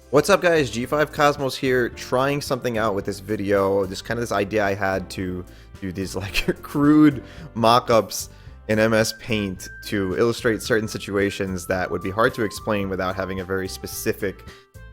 What's up guys, G5 Cosmos here, trying something out with this video, this idea I had to do these like crude mock-ups in MS Paint to illustrate certain situations that would be hard to explain without having a very specific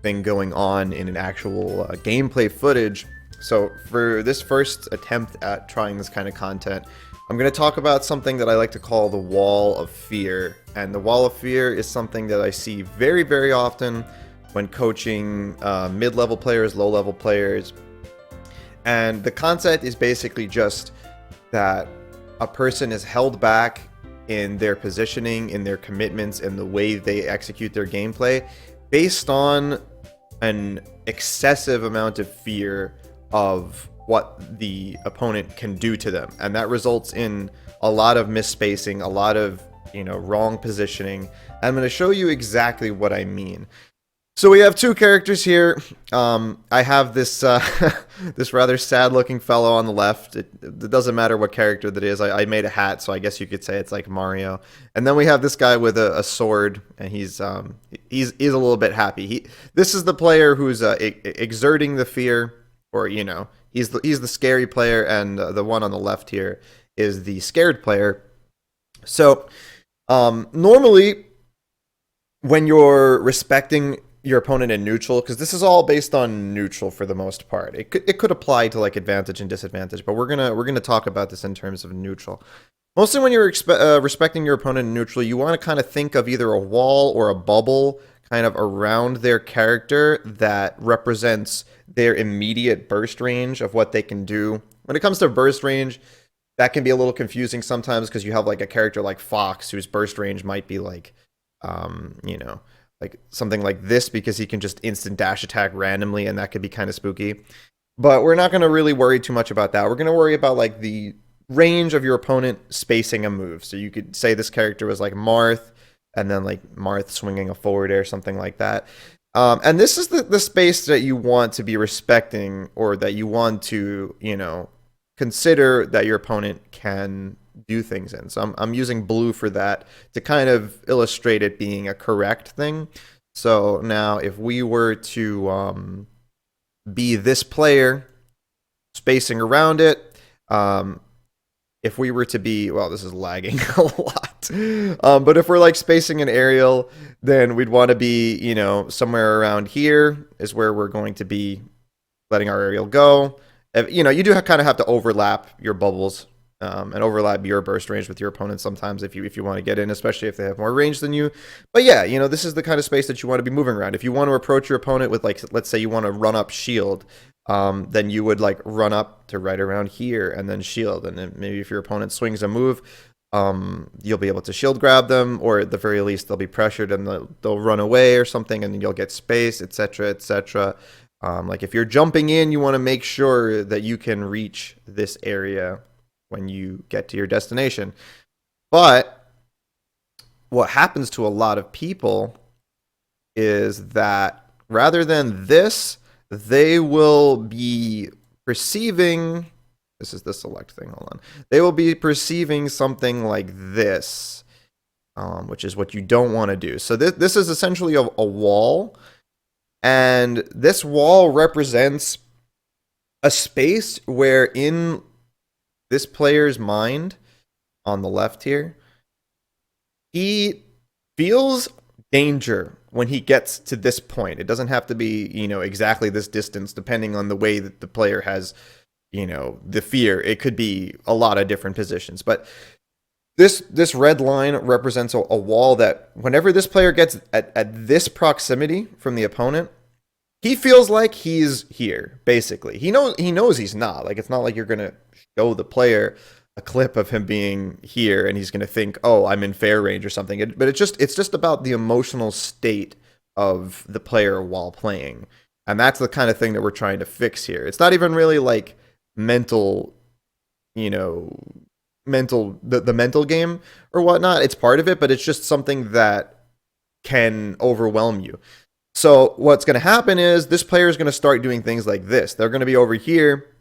thing going on in an actual gameplay footage. So for this first attempt at trying this kind of content, I'm going to talk about something that I like to call the wall of fear. And the wall of fear is something that I see very, very often when coaching mid-level players, low-level players. And the concept is basically just that a person is held back in their positioning, in their commitments, in the way they execute their gameplay based on an excessive amount of fear of what the opponent can do to them. And that results in a lot of misspacing, a lot of, wrong positioning. I'm going to show you exactly what I mean. So we have two characters here. I have this this rather sad-looking fellow on the left. It doesn't matter what character that is. I made a hat, so I guess you could say it's like Mario. And then we have this guy with a sword, and he's a little bit happy. This is the player who's exerting the fear, or he's the scary player, and the one on the left here is the scared player. So normally, when you're respecting your opponent in neutral, because this is all based on neutral for the most part. It could apply to like advantage and disadvantage, but we're gonna talk about this in terms of neutral. Mostly when you're respecting your opponent in neutral, you want to kind of think of either a wall or a bubble kind of around their character that represents their immediate burst range of what they can do. When it comes to burst range, that can be a little confusing sometimes because you have like a character like Fox whose burst range might be like, like something like this, because he can just instant dash attack randomly, and that could be kind of spooky. But we're not going to really worry too much about that. We're going to worry about like the range of your opponent spacing a move. So you could say this character was like Marth, and then like Marth swinging a forward air, something like that. And this is the space that you want to be respecting, or that you want to, consider that your opponent can do things in. So I'm using blue for that to kind of illustrate it being a correct thing. So now if we were to be this player spacing around it, if we were to be, well, this is lagging a lot, but if we're like spacing an aerial, then we'd want to be, somewhere around here is where we're going to be letting our aerial go. You do kind of have to overlap your bubbles and overlap your burst range with your opponent sometimes if you want to get in, especially if they have more range than you. But yeah, this is the kind of space that you want to be moving around. If you want to approach your opponent with, like, let's say you want to run up shield, then you would like run up to right around here and then shield. And then maybe if your opponent swings a move, you'll be able to shield grab them, or at the very least they'll be pressured and they'll run away or something, and then you'll get space, etc., etc. Like if you're jumping in, you want to make sure that you can reach this area when you get to your destination. But what happens to a lot of people is that rather than this, they will be perceiving, this is the select thing, hold on. They will be perceiving something like this, which is what you don't want to do. So this is essentially a wall, and this wall represents a space where in this player's mind on the left here, he feels danger when he gets to this point. It doesn't have to be, exactly this distance, depending on the way that the player has, the fear. It could be a lot of different positions. But this red line represents a wall that whenever this player gets at this proximity from the opponent, he feels like he's here, basically. He knows he's not. Like, it's not like you're going to show the player a clip of him being here and he's going to think, oh, I'm in fair range or something. But it's just about the emotional state of the player while playing. And that's the kind of thing that we're trying to fix here. It's not even really like mental, the mental game or whatnot. It's part of it, but it's just something that can overwhelm you. So what's going to happen is this player is going to start doing things like this. They're going to be over here.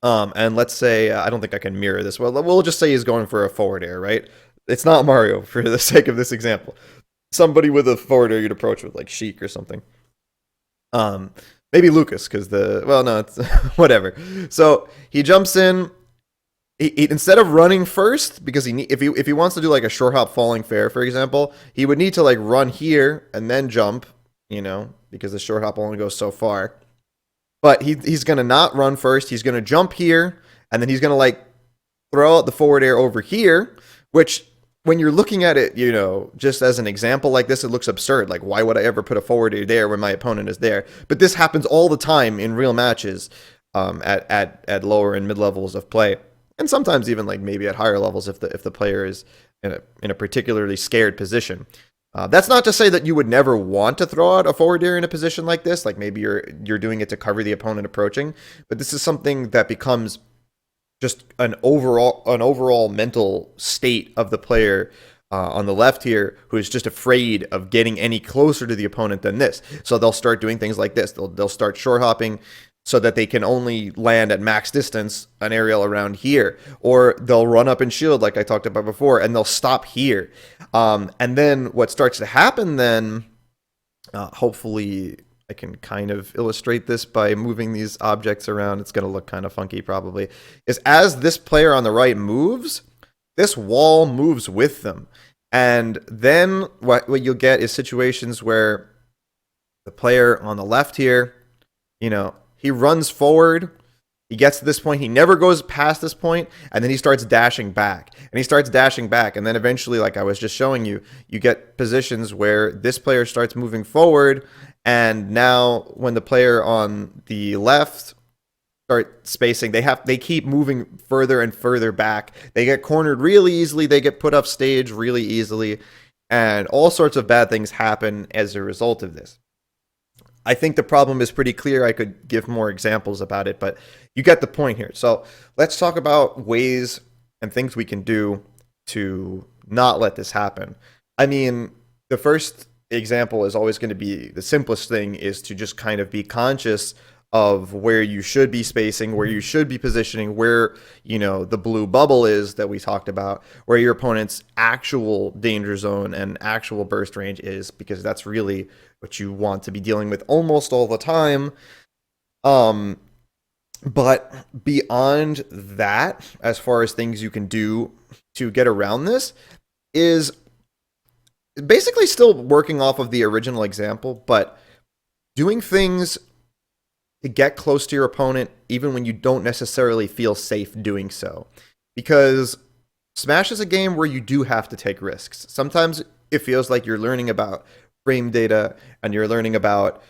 And let's say, I don't think I can mirror this. Well, we'll just say he's going for a forward air, right? It's not Mario for the sake of this example. Somebody with a forward air you'd approach with like Sheik or something. Maybe Lucas, because well, no, it's whatever. So he jumps in. He instead of running first, because if he wants to do like a short hop falling fair, for example, he would need to like run here and then jump, because the short hop only goes so far. But he's gonna not run first. He's gonna jump here, and then he's gonna like throw out the forward air over here, which when you're looking at it, just as an example like this, it looks absurd. Like, why would I ever put a forward air there when my opponent is there? But this happens all the time in real matches, at lower and mid levels of play, and sometimes even like maybe at higher levels if the player is in a particularly scared position. That's not to say that you would never want to throw out a forward air in a position like this. Like maybe you're doing it to cover the opponent approaching, but this is something that becomes just an overall mental state of the player on the left here, who is just afraid of getting any closer to the opponent than this. So they'll start doing things like this. They'll start short hopping so that they can only land at max distance an aerial around here, or they'll run up and shield like I talked about before, and they'll stop here. And then what starts to happen then, hopefully I can kind of illustrate this by moving these objects around. It's going to look kind of funky probably. Is as this player on the right moves, this wall moves with them. And then what you'll get is situations where the player on the left here, he runs forward. He gets to this point. He never goes past this point, and then he starts dashing back. And he starts dashing back, and then eventually, like I was just showing you, you get positions where this player starts moving forward, and now when the player on the left start spacing, they keep moving further and further back. They get cornered really easily. They get put off stage really easily, and all sorts of bad things happen as a result of this. I think the problem is pretty clear. I could give more examples about it, but you get the point here. So let's talk about ways and things we can do to not let this happen. I mean, the first example is always going to be the simplest thing, is to just kind of be conscious of where you should be spacing, where you should be positioning, where, the blue bubble is that we talked about, where your opponent's actual danger zone and actual burst range is, because that's really what you want to be dealing with almost all the time. But beyond that, as far as things you can do to get around this, is basically still working off of the original example, but doing things to get close to your opponent even when you don't necessarily feel safe doing so. Because Smash is a game where you do have to take risks. Sometimes it feels like you're learning about frame data and you're learning about,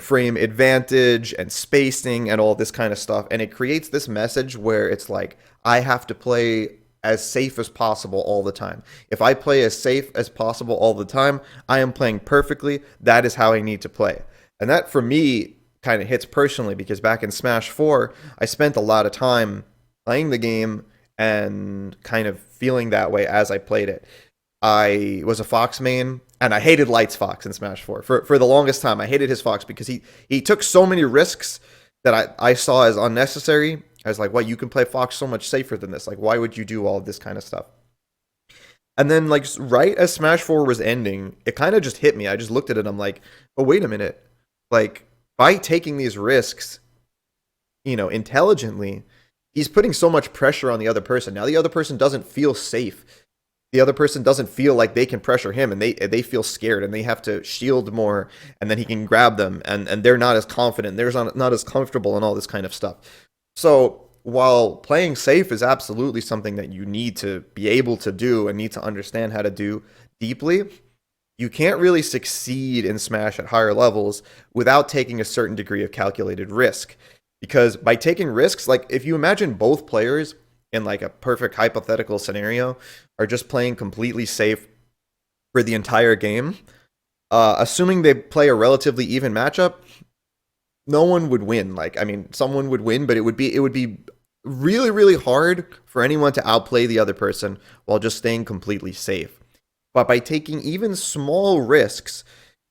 frame advantage and spacing and all this kind of stuff. And it creates this message where it's like, I have to play as safe as possible all the time. If I play as safe as possible all the time, I am playing perfectly. That is how I need to play. And that, for me, kind of hits personally, because back in Smash 4, I spent a lot of time playing the game and kind of feeling that way as I played it. I was a Fox main, and I hated Light's Fox in Smash 4. For the longest time, I hated his Fox because he took so many risks that I saw as unnecessary. I was like, well, you can play Fox so much safer than this. Like, why would you do all of this kind of stuff? And then, like, right as Smash 4 was ending, it kind of just hit me. I just looked at it, and I'm like, oh, wait a minute. Like, by taking these risks, intelligently, he's putting so much pressure on the other person. Now the other person doesn't feel safe. The other person doesn't feel like they can pressure him, and they feel scared, and they have to shield more, and then he can grab them, and they're not as confident, they're not as comfortable, and all this kind of stuff. So while playing safe is absolutely something that you need to be able to do and need to understand how to do deeply, you can't really succeed in Smash at higher levels without taking a certain degree of calculated risk. Because by taking risks, like if you imagine both players in like a perfect hypothetical scenario are just playing completely safe for the entire game, assuming they play a relatively even matchup, no one would win. Like, I mean, someone would win, but it would be really, really hard for anyone to outplay the other person while just staying completely safe. But by taking even small risks,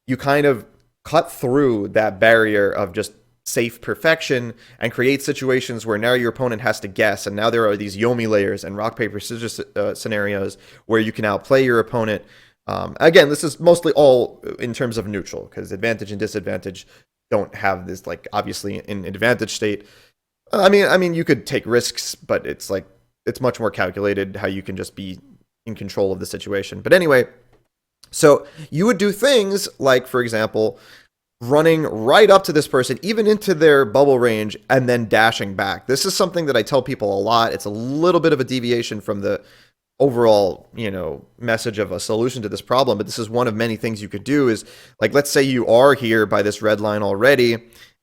you kind of cut through that barrier of just safe perfection and create situations where now your opponent has to guess. And now there are these Yomi layers and rock, paper, scissors scenarios where you can outplay your opponent. Again, this is mostly all in terms of neutral, because advantage and disadvantage don't have this, like, obviously in advantage state. I mean, you could take risks, but it's like it's much more calculated how you can just be in control of the situation. But anyway, so you would do things like, for example, running right up to this person, even into their bubble range, and then dashing back. This is something that I tell people a lot. It's a little bit of a deviation from the overall, message of a solution to this problem, but this is one of many things you could do. Is like, let's say you are here by this red line already,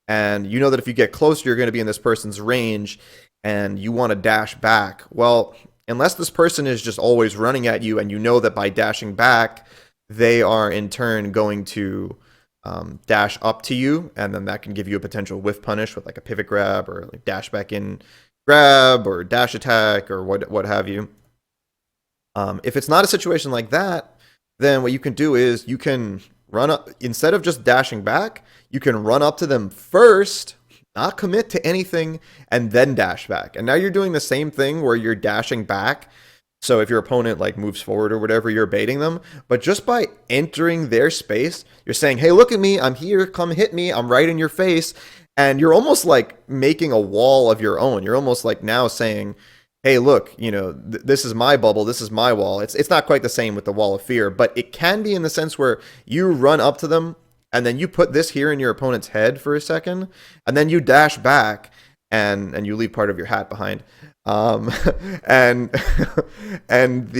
and you know that if you get closer, you're going to be in this person's range, and you want to dash back. Well, unless this person is just always running at you, and you know that by dashing back, they are in turn going to dash up to you, and then that can give you a potential whiff punish with like a pivot grab, or like dash back in grab, or dash attack, or what have you. If it's not a situation like that, then what you can do is you can run up, instead of just dashing back, you can run up to them first, not commit to anything, and then dash back. And now you're doing the same thing where you're dashing back. So if your opponent like moves forward or whatever, you're baiting them. But just by entering their space, you're saying, hey, look at me, I'm here, come hit me, I'm right in your face. And you're almost like making a wall of your own. You're almost like now saying, hey, look, this is my bubble, this is my wall. It's not quite the same with the wall of fear, but it can be in the sense where you run up to them, and then you put this here in your opponent's head for a second, and then you dash back, and you leave part of your hat behind. And and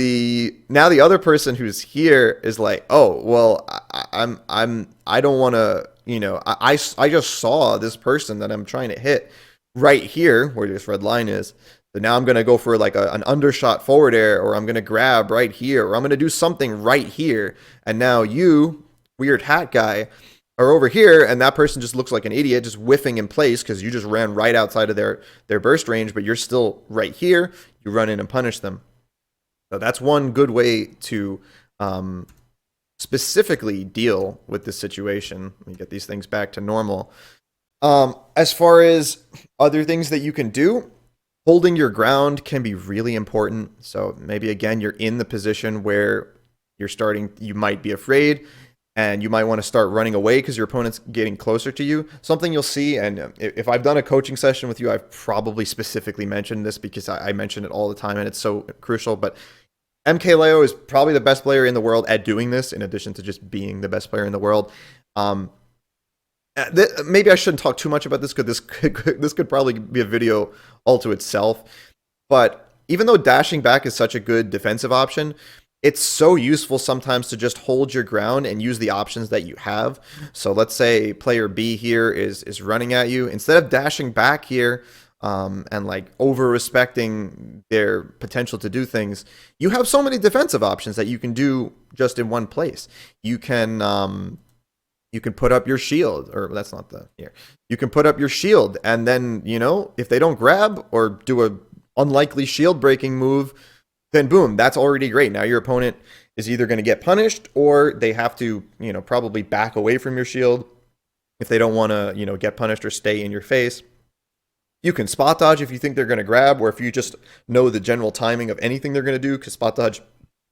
now the other person who's here is like, oh, well, I don't want to, I just saw this person that I'm trying to hit right here where this red line is. So now I'm going to go for like an undershot forward air, or I'm going to grab right here, or I'm going to do something right here. And now you, weird hat guy, are over here, and that person just looks like an idiot, just whiffing in place because you just ran right outside of their burst range, but you're still right here. You run in and punish them. So that's one good way to specifically deal with this situation. Let me get these things back to normal. As far as other things that you can do, holding your ground can be really important. So maybe, again, you're in the position where you might be afraid, and you might want to start running away because your opponent's getting closer to you. Something you'll see, and if I've done a coaching session with you, I've probably specifically mentioned this because I mention it all the time and it's so crucial. But MKLeo is probably the best player in the world at doing this, in addition to just being the best player in the world. Maybe I shouldn't talk too much about this because this could probably be a video all to itself. But even though dashing back is such a good defensive option, it's so useful sometimes to just hold your ground and use the options that you have. So let's say player B here is running at you. Instead of dashing back here and like over-respecting their potential to do things, you have so many defensive options that you can do just in one place. You can put up your shield, or that's not the here. You can put up your shield, and then, if they don't grab or do a unlikely shield breaking move, then boom, that's already great. Now your opponent is either going to get punished, or they have to, probably back away from your shield if they don't want to, get punished or stay in your face. You can spot dodge if you think they're going to grab, or if you just know the general timing of anything they're going to do, because spot dodge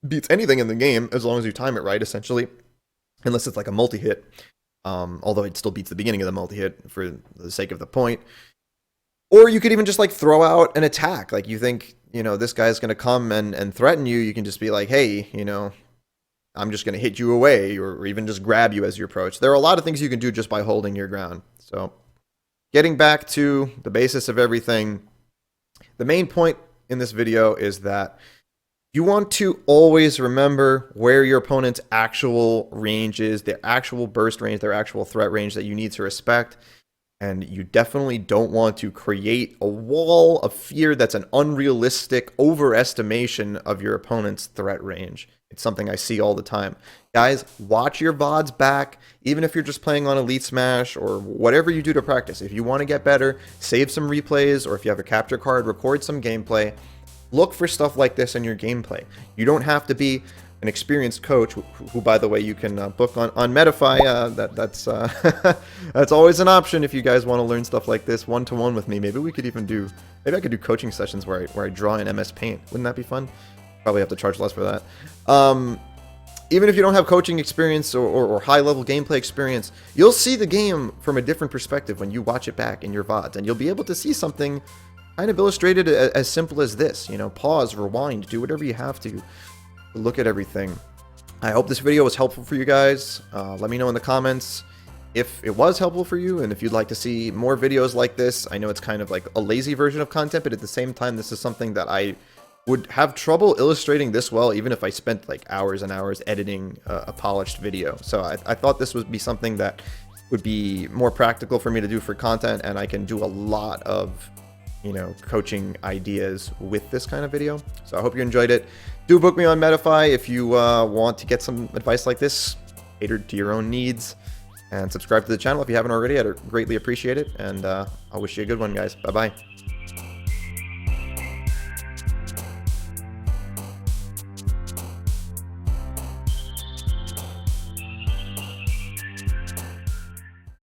beats anything in the game as long as you time it right, essentially, unless it's like a multi-hit. Although it still beats the beginning of the multi-hit for the sake of the point. Or you could even just like throw out an attack. Like you think, this guy's going to come and threaten you. You can just be like, hey, I'm just going to hit you away, or even just grab you as you approach. There are a lot of things you can do just by holding your ground. So getting back to the basis of everything, the main point in this video is that you want to always remember where your opponent's actual range is, their actual burst range, their actual threat range that you need to respect. And you definitely don't want to create a wall of fear that's an unrealistic overestimation of your opponent's threat range. It's something I see all the time. Guys, watch your VODs back, even if you're just playing on Elite Smash or whatever you do to practice. If you want to get better, save some replays, or if you have a capture card, record some gameplay. Look for stuff like this in your gameplay. You don't have to be an experienced coach, who by the way, you can book on Metafy. That's always an option if you guys want to learn stuff like this one-to-one with me. Maybe I could do coaching sessions where I draw in MS Paint. Wouldn't that be fun? Probably have to charge less for that. even if you don't have coaching experience or high-level gameplay experience, you'll see the game from a different perspective when you watch it back in your VODs, and you'll be able to see something kind of illustrated as simple as this. You know, pause, rewind, do whatever you have to look at everything. I hope this video was helpful for you guys. Let me know in the comments if it was helpful for you, and if you'd like to see more videos like this. I know it's kind of like a lazy version of content, but at the same time, this is something that I would have trouble illustrating this well, even if I spent like hours and hours editing a polished video. So I thought this would be something that would be more practical for me to do for content, and I can do a lot of, you know, coaching ideas with this kind of video. So I hope you enjoyed it. Do book me on Medify if you want to get some advice like this catered to your own needs, and subscribe to the channel if you haven't already. I'd greatly appreciate it, and I'll wish you a good one, guys. Bye bye.